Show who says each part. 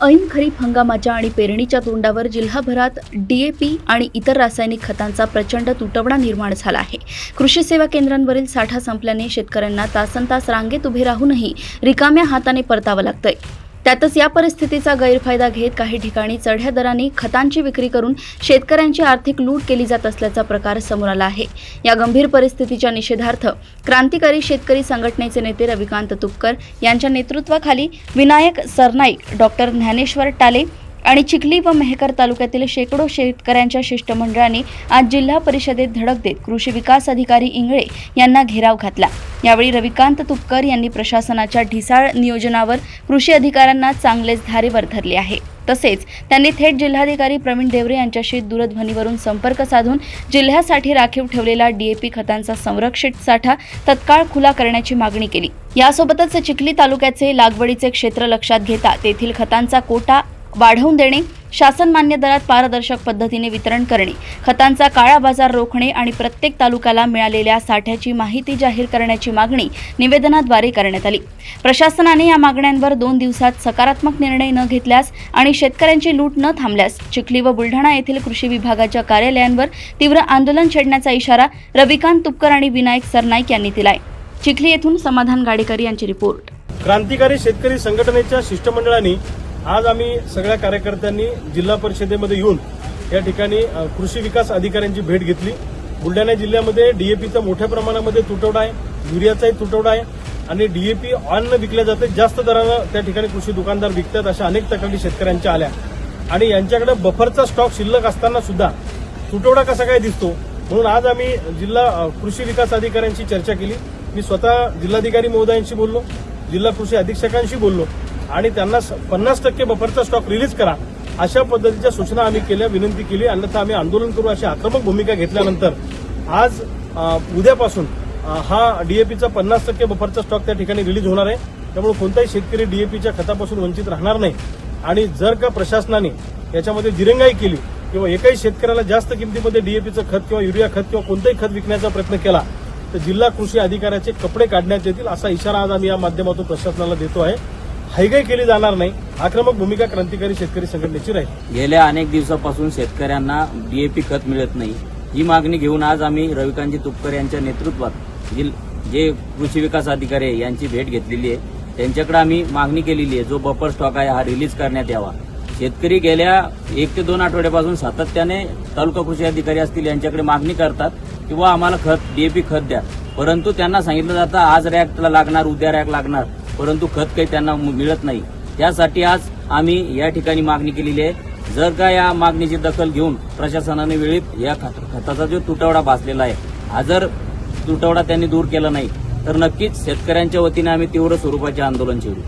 Speaker 1: ऐन खरीप हंगामाच्या आणि पेरणीच्या तोंडावर जिल्हाभरात डीएपी आणि इतर रासायनिक खतांचा प्रचंड तुटवडा निर्माण झाला आहे। कृषी सेवा केंद्रांवरील साठा संपल्याने शेतकऱ्यांना तासनतास रांगेत उभे राहूनही रिकाम्या हाताने परतावं लागतंय। त्यातच या परिस्थितीचा गैरफायदा घेत काही ठिकाणी चढ्या दराने खतांची विक्री करून शेतकऱ्यांची आर्थिक लूट केली जात असल्याचा प्रकार समोर आला आहे। या गंभीर परिस्थितीच्या निषेधार्थ क्रांतिकारी शेतकरी संघटनेचे नेते रविकांत तुपकर यांच्या नेतृत्वाखाली विनायक सरनाईक, डॉक्टर ज्ञानेश्वर टाले आणि चिखली व मेहकर तालुक्यातील शेकडो शेतकऱ्यांच्या शिष्टमंडळाने आज जिल्हा परिषदेत धडक देत कृषी विकास अधिकारी इंगळे यांना घेराव घातला। यावेळी रविकांत तुपकर यांनी प्रशासनाच्या ढिसाळ नियोजनावर कृषी अधिकाऱ्यांना चांगलेच धारेवर धरले आहे। तसेच त्यांनी थेट जिल्हाधिकारी प्रवीण देवरे यांच्याशी दूरध्वनीवरून संपर्क साधून जिल्ह्यासाठी राखीव ठेवलेला डीएपी खतांचा संरक्षित साठा तत्काळ खुला करण्याची मागणी केली। यासोबतच चिखली तालुक्याचे लागवडीचे क्षेत्र लक्षात घेता तेथील खतांचा कोटा वाढवून देणे, शासन मान्य दरात पारदर्शक पद्धतीने वितरण करणे, खतांचा काळा बाजार रोखणे आणि प्रत्येक तालुक्याला मिळालेल्या साठ्याची माहिती जाहीर करण्याची मागणी निवेदनाद्वारे करण्यात आली। प्रशासनाने या मागण्यांवर 2 दिवसात सकारात्मक निर्णय न घेतल्यास आणि शेतकऱ्यांची लूट न थांबल्यास चिखली व बुलढाणा येथील कृषी विभागाच्या कार्यालयांवर तीव्र आंदोलन छेडण्याचा इशारा रविकांत तुपकर आणि विनायक सरनाईक यांनी दिलाय। चिखली येथून समाधान गाडेकर यांची रिपोर्ट।
Speaker 2: क्रांतिकारी शेतकरी संघटनेच्या शिष्टमंडळाने आज आम्ही सगळ्या कार्यकर्त्यांनी जिल्हा परिषदेमध्ये येऊन या ठिकाणी कृषी विकास अधिकाऱ्यांची भेट घेतली। बुलढाणा जिल्ह्यामध्ये डीएपीचा मोठ्या प्रमाणामध्ये तुटवडा आहे, युरियाचाही तुटवडा आहे आणि डीएपी अन्न विकल्या जाते, जास्त दरानं त्या ठिकाणी कृषी दुकानदार विकतात, अशा अनेक तक्रारी शेतकऱ्यांच्या आल्या आणि यांच्याकडे बफरचा स्टॉक शिल्लक असताना सुद्धा तुटवडा कसा काय दिसतो, म्हणून आज आम्ही जिल्हा कृषी विकास अधिकाऱ्यांशी चर्चा केली। मी स्वतः जिल्हाधिकारी महोदयांशी बोललो, जिल्हा कृषी अधीक्षकांशी बोललो आणि त्यांना 50% बफरचा स्टॉक रिलीज करा अशा पद्धतीच्या सूचना आम्ही केल्या, विनंती केली। अन्यथा आम्ही आंदोलन करू अशी आक्रमक भूमिका घेतल्यानंतर आज उद्यापासून हा डीएपीचा 50% बफरचा स्टॉक त्या ठिकाणी रिलीज होणार आहे। त्यामुळे कोणताही शेतकरी डीएपीच्या खतापासून वंचित राहणार नाही आणि जर का प्रशासनाने याच्यामध्ये दिरंगाई केली किंवा एकाही शेतकऱ्याला जास्त किमतीमध्ये डीएपीचं खत किंवा युरिया खत किंवा कोणतंही खत विकण्याचा प्रयत्न केला तर जिल्हा कृषी अधिकाऱ्याचे कपडे काढण्यात येतील असा इशारा आज आम्ही या माध्यमातून प्रशासनाला देतो आहे। हायगाई केली जाणार नाही, आक्रमक भूमिका क्रांतिकारी शेतकरी संघटनेची राहील।
Speaker 3: गेल्या अनेक दिवसापासून शेतकऱ्यांना डीएपी खत मिळत नाही, ही मागणी घेऊन आज आम्ही रविकांत तुपकर यांच्या नेतृत्वात जे कृषी विकास अधिकारी आहे यांची भेट घेतलेली आहे। त्यांच्याकडे आम्ही मागणी केलेली आहे, जो बफर स्टॉक आहे हा रिलीज करण्यात यावा। शेतकरी गेल्या 1 ते 2 आठवड्यापासून सातत्याने तालुका कृषी अधिकारी असतील यांच्याकडे मागणी करतात किंवा आम्हाला खत डीएपी खत द्या, परंतु त्यांना सांगितलं जातं आज रॅकला लागणार, उद्या रॅक लागणार, परंतु खत काही त्यांना मिळत नाही। त्यासाठी आज आम्ही या ठिकाणी मागणी केलेली आहे। जर का या मागणीची दखल घेऊन प्रशासनाने वेळीत या खताचा जो तुटवडा भासलेला आहे हा जर तुटवडा त्यांनी दूर केला नाही तर नक्कीच शेतकऱ्यांच्या वतीने आम्ही तीव्र स्वरूपाचे आंदोलन छेडू।